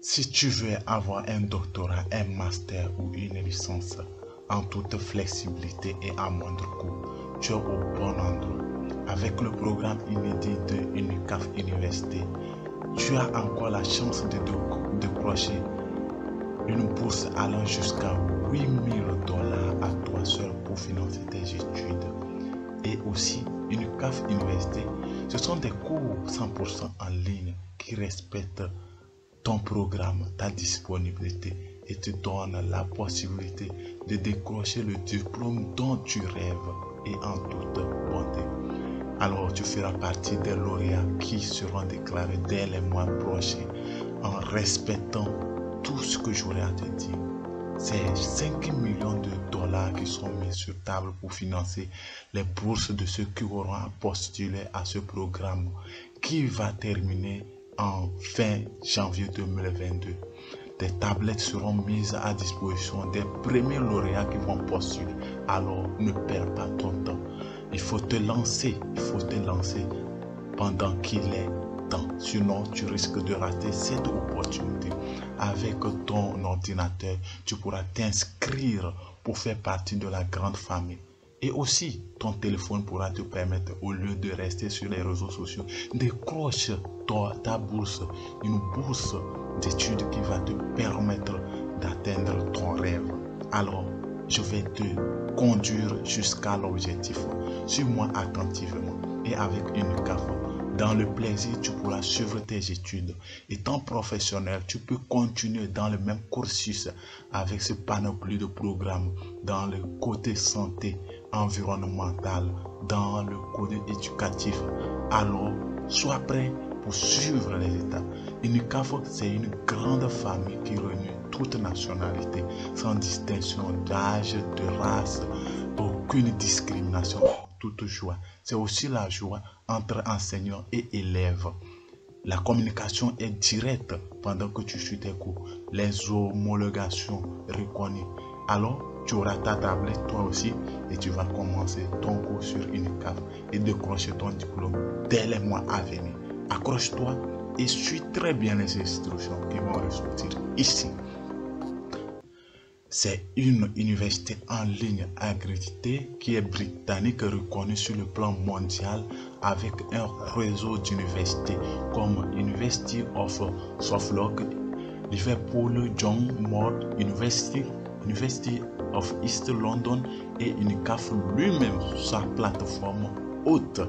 Si tu veux avoir un doctorat, un master ou une licence en toute flexibilité et à moindre coût, tu es au bon endroit. Avec le programme inédit de UNICAF Université, tu as encore la chance de décrocher une bourse allant jusqu'à $8 000 à toi seul pour financer tes études. Et aussi, UNICAF Université, ce sont des cours 100% en ligne qui respectent ton programme, ta disponibilité et te donnent la possibilité de décrocher le diplôme dont tu rêves et en toute bonté. Alors tu feras partie des lauréats qui seront déclarés dès les mois prochains en respectant tout ce que j'aurai à te dire. C'est 5 millions de dollars qui sont mis sur table pour financer les bourses de ceux qui auront à postuler à ce programme qui va terminer en fin janvier 2022. Des tablettes seront mises à disposition des premiers lauréats qui vont postuler. Alors ne perds pas ton temps. Il faut te lancer pendant qu'il est temps. Sinon, tu risques de rater cette opportunité. Avec ton ordinateur, tu pourras t'inscrire pour faire partie de la grande famille. Et aussi, ton téléphone pourra te permettre, au lieu de rester sur les réseaux sociaux, décroche ta bourse, une bourse d'études qui va te permettre d'atteindre ton rêve. Alors, je vais te conduire jusqu'à l'objectif. Suis-moi attentivement et avec UNICAF. Dans le plaisir, tu pourras suivre tes études. Étant professionnel, tu peux continuer dans le même cursus avec ce panoplie de programmes dans le côté santé, environnemental, dans le côté éducatif. Alors, sois prêt pour suivre les étapes. UNICAF, c'est une grande famille qui réunit toute nationalité, sans distinction d'âge, de race, aucune discrimination, toute joie. C'est aussi la joie entre enseignants et élèves. La communication est directe pendant que tu suis tes cours. Les homologations reconnues. Alors, tu auras ta tablette toi aussi et tu vas commencer ton cours sur UNICAF et décrocher ton diplôme dès les mois à venir. Accroche-toi et suis très bien les instructions qui vont ressortir ici. C'est une université en ligne accréditée qui est britannique reconnue sur le plan mondial avec un réseau d'universités comme University of Suffolk, Liverpool John Moore University, University of East London et UNICAF lui-même, sa plateforme haute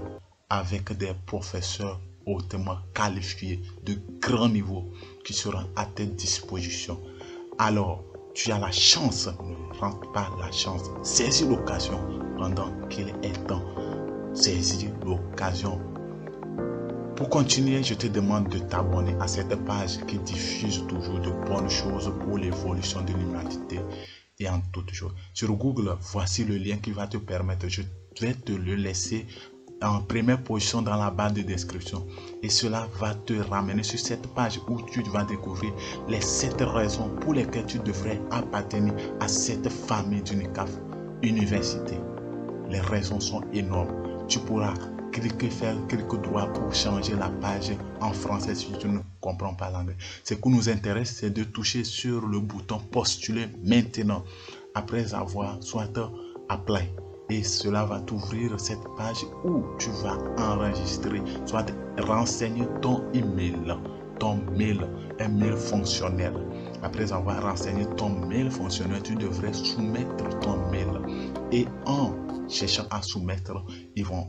avec des professeurs hautement qualifiés de grand niveau qui seront à ta disposition. Alors, tu as la chance, ne rate pas la chance, saisis l'occasion pendant qu'il est temps. Saisis l'occasion. Pour continuer, je te demande de t'abonner à cette page qui diffuse toujours de bonnes choses pour l'évolution de l'humanité et en toutes choses. Sur Google, voici le lien qui va te permettre, je vais te le laisser en première position dans la barre de description et cela va te ramener sur cette page où tu vas découvrir les 7 raisons pour lesquelles tu devrais appartenir à cette famille d'UNICAF Université. Les raisons sont énormes. Tu pourras faire clic droit pour changer la page en français si tu ne comprends pas l'anglais. Ce qui nous intéresse, c'est de toucher sur le bouton postuler maintenant après avoir soit apply. Et cela va t'ouvrir cette page où tu vas enregistrer, soit renseigner ton email, un mail fonctionnel. Après avoir renseigné ton mail fonctionnel, tu devrais soumettre ton mail. Et en cherchant à soumettre, ils vont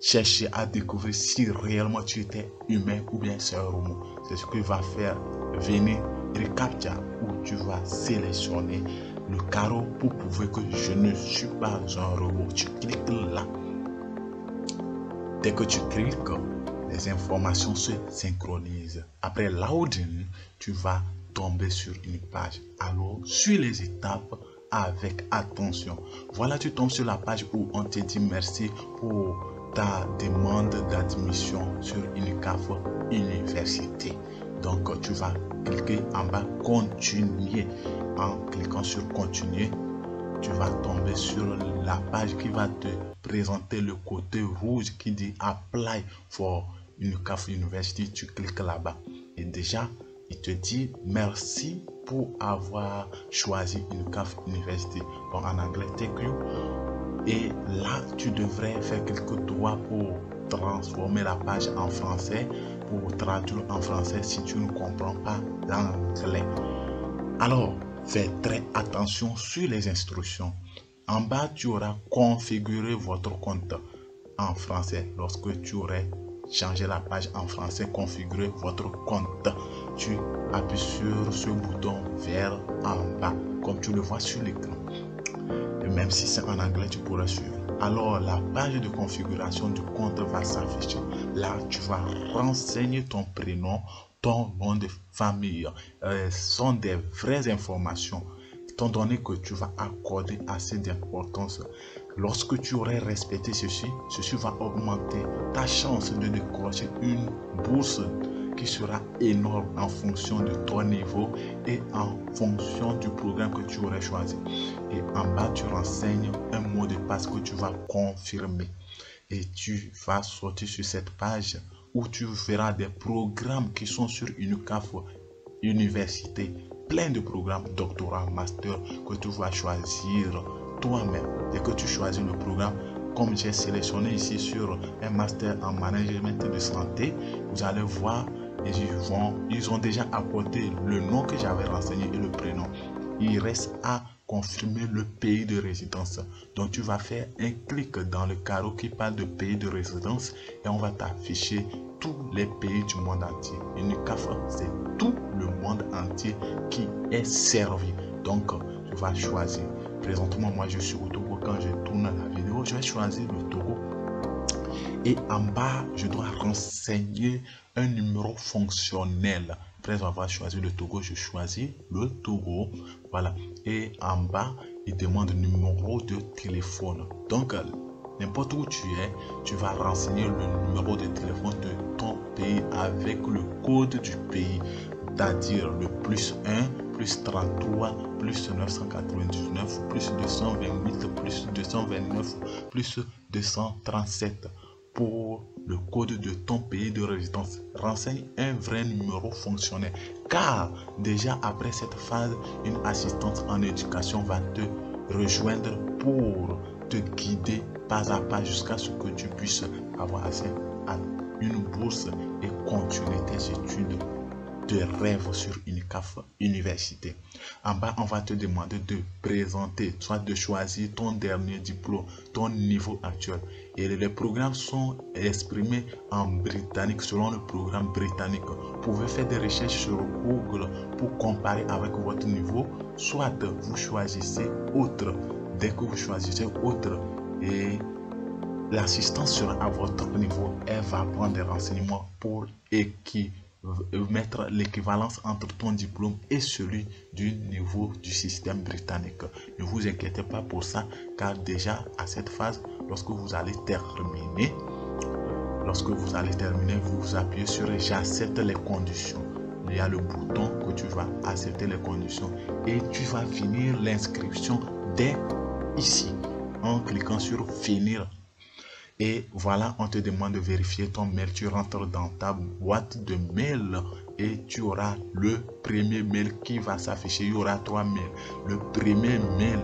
chercher à découvrir si réellement tu étais humain ou bien c'est un robot. C'est ce que va faire venir reCAPTCHA où tu vas sélectionner le carreau pour prouver que je ne suis pas un robot. Tu cliques là. Dès que tu cliques, les informations se synchronisent. Après loading, tu vas tomber sur une page. Alors, suis les étapes avec attention. Voilà, tu tombes sur la page où on te dit merci pour ta demande d'admission sur UNICAF Université. Donc, tu vas cliquer en bas, continuer. En cliquant sur continuer, tu vas tomber sur la page qui va te présenter le côté rouge qui dit apply for UNICAF University. Tu cliques là-bas et déjà il te dit merci pour avoir choisi une CAF University. Donc en anglais, thank you. Et là, tu devrais faire quelques droits pour transformer la page en français, pour traduire en français si tu ne comprends pas l'anglais. Alors, fais très attention sur les instructions. En bas, tu auras configuré votre compte en français. Lorsque tu aurais changé la page en français, configurer votre compte, tu appuies sur ce bouton vert en bas, comme tu le vois sur l'écran. Et même si c'est en anglais, tu pourras suivre. Alors, la page de configuration du compte va s'afficher. Là, tu vas renseigner ton prénom, ton nom de famille. Sont des vraies informations, étant donné que tu vas accorder assez d'importance. Lorsque tu aurais respecté ceci va augmenter ta chance de décrocher une bourse qui sera énorme en fonction de ton niveau et en fonction du programme que tu aurais choisi. Et en bas, tu renseignes un mot de passe que tu vas confirmer. Et tu vas sortir sur cette page où tu verras des programmes qui sont sur une CAF Université. Plein de programmes, doctorat, master, que tu vas choisir toi-même. Et que tu choisis le programme, comme j'ai sélectionné ici sur un master en management de santé, vous allez voir, ils ont déjà apporté le nom que j'avais renseigné et le prénom. Il reste à confirmer le pays de résidence. Donc tu vas faire un clic dans le carreau qui parle de pays de résidence et on va t'afficher tous les pays du monde entier. Une CAF, c'est tout le monde entier qui est servi. Donc tu vas choisir. Présentement, moi je suis au Togo. Quand je tourne la vidéo, je vais choisir le Togo. Et en bas, je dois renseigner un numéro fonctionnel. Après avoir choisi le Togo, je choisis le Togo. Voilà. Et en bas, il demande le numéro de téléphone. Donc, n'importe où tu es, tu vas renseigner le numéro de téléphone de ton pays avec le code du pays. C'est-à-dire le +1, +33, +999, +228, +229, +237. Pour le code de ton pays de résidence. Renseigne un vrai numéro fonctionnel. Car déjà après cette phase, une assistante en éducation va te rejoindre pour te guider pas à pas jusqu'à ce que tu puisses avoir accès à une bourse et continuer tes études de rêve sur une CAF Université. En bas, on va te demander de présenter, soit de choisir ton dernier diplôme, ton niveau actuel. Et les programmes sont exprimés en britannique, selon le programme britannique. Vous pouvez faire des recherches sur Google pour comparer avec votre niveau, soit vous choisissez autre. Dès que vous choisissez autre, et l'assistance sera à votre niveau, elle va prendre des renseignements pour mettre l'équivalence entre ton diplôme et celui du niveau du système britannique. Ne vous inquiétez pas pour ça, car déjà à cette phase, lorsque vous allez terminer, vous appuyez sur j'accepte les conditions. Il y a le bouton que tu vas accepter les conditions et tu vas finir l'inscription dès ici en cliquant sur finir. Et voilà, on te demande de vérifier ton mail. Tu rentres dans ta boîte de mail et tu auras le premier mail qui va s'afficher. Il y aura 3 mails. Le premier mail,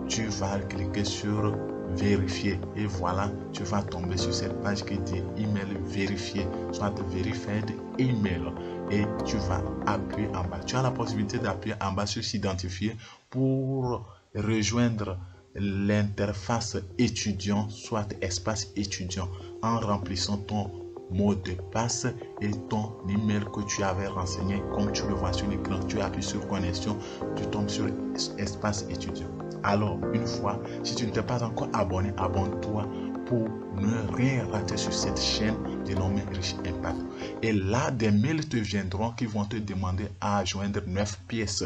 tu vas cliquer sur vérifier. Et voilà, tu vas tomber sur cette page qui dit email vérifié, soit verified email. Et tu vas appuyer en bas. Tu as la possibilité d'appuyer en bas sur s'identifier pour rejoindre l'interface étudiant, soit espace étudiant, en remplissant ton mot de passe et ton email que tu avais renseigné. Comme tu le vois sur l'écran, tu appuies sur connexion, tu tombes sur espace étudiant. Alors, une fois, si tu ne t'es pas encore abonné, abonne-toi pour ne rien rater sur cette chaîne dénommée Riche Impact. Et là, des mails te viendront qui vont te demander à joindre 9 pièces.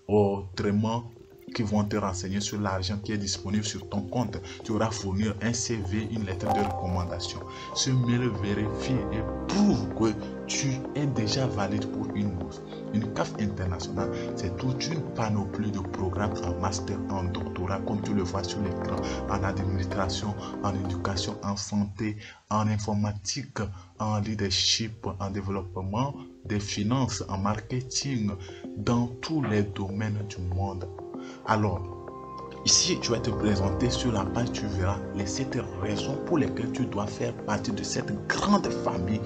Autrement, qui vont te renseigner sur l'argent qui est disponible sur ton compte. Tu auras fournir un CV, une lettre de recommandation. Ce mail vérifie et prouve que tu es déjà valide pour une bourse. Une CAF internationale, c'est toute une panoplie de programmes en master, en doctorat, comme tu le vois sur l'écran, en administration, en éducation, en santé, en informatique, en leadership, en développement des finances, en marketing, dans tous les domaines du monde. Alors, ici, je vais te présenter sur la page, tu verras les 7 raisons pour lesquelles tu dois faire partie de cette grande famille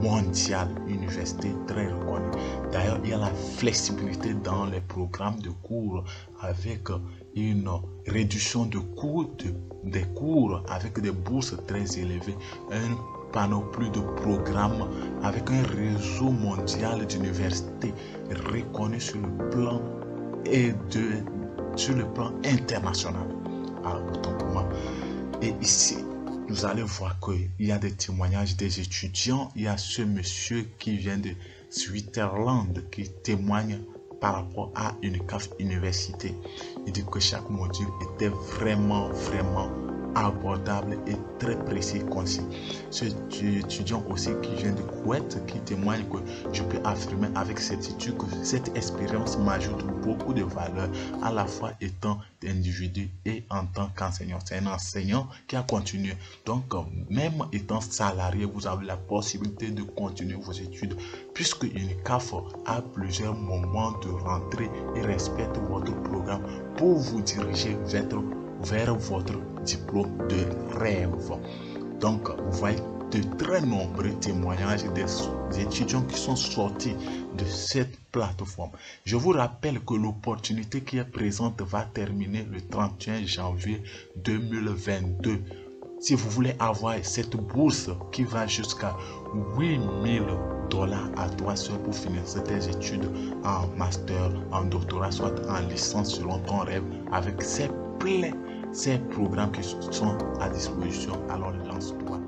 mondiale, université très reconnue. D'ailleurs, il y a la flexibilité dans les programmes de cours avec une réduction de coûts des cours avec des bourses très élevées, une panoplie de programmes avec un réseau mondial d'universités reconnues sur le plan sur le plan international. Alors, autant pour moi. Et ici, nous allons voir qu'il y a des témoignages des étudiants. Il y a ce monsieur qui vient de Switzerland qui témoigne par rapport à une CAF université. Il dit que chaque module était vraiment abordable et très précis, concis. Ce étudiant aussi qui vient de Kuwait qui témoigne que je peux affirmer avec certitude que cette expérience m'ajoute beaucoup de valeur à la fois étant individu et en tant qu'enseignant. C'est un enseignant qui a continué. Donc, même étant salarié, vous avez la possibilité de continuer vos études puisque une CAF a plusieurs moments de rentrée et respecte votre programme pour vous diriger vers votre diplôme de rêve. Donc, vous voyez de très nombreux témoignages des étudiants qui sont sortis de cette plateforme. Je vous rappelle que l'opportunité qui est présente va terminer le 31 janvier 2022. Si vous voulez avoir cette bourse qui va jusqu'à $8 000 à toi seul pour financer tes études en master, en doctorat, soit en licence selon ton rêve, avec ces programmes qui sont à disposition, alors lance-toi.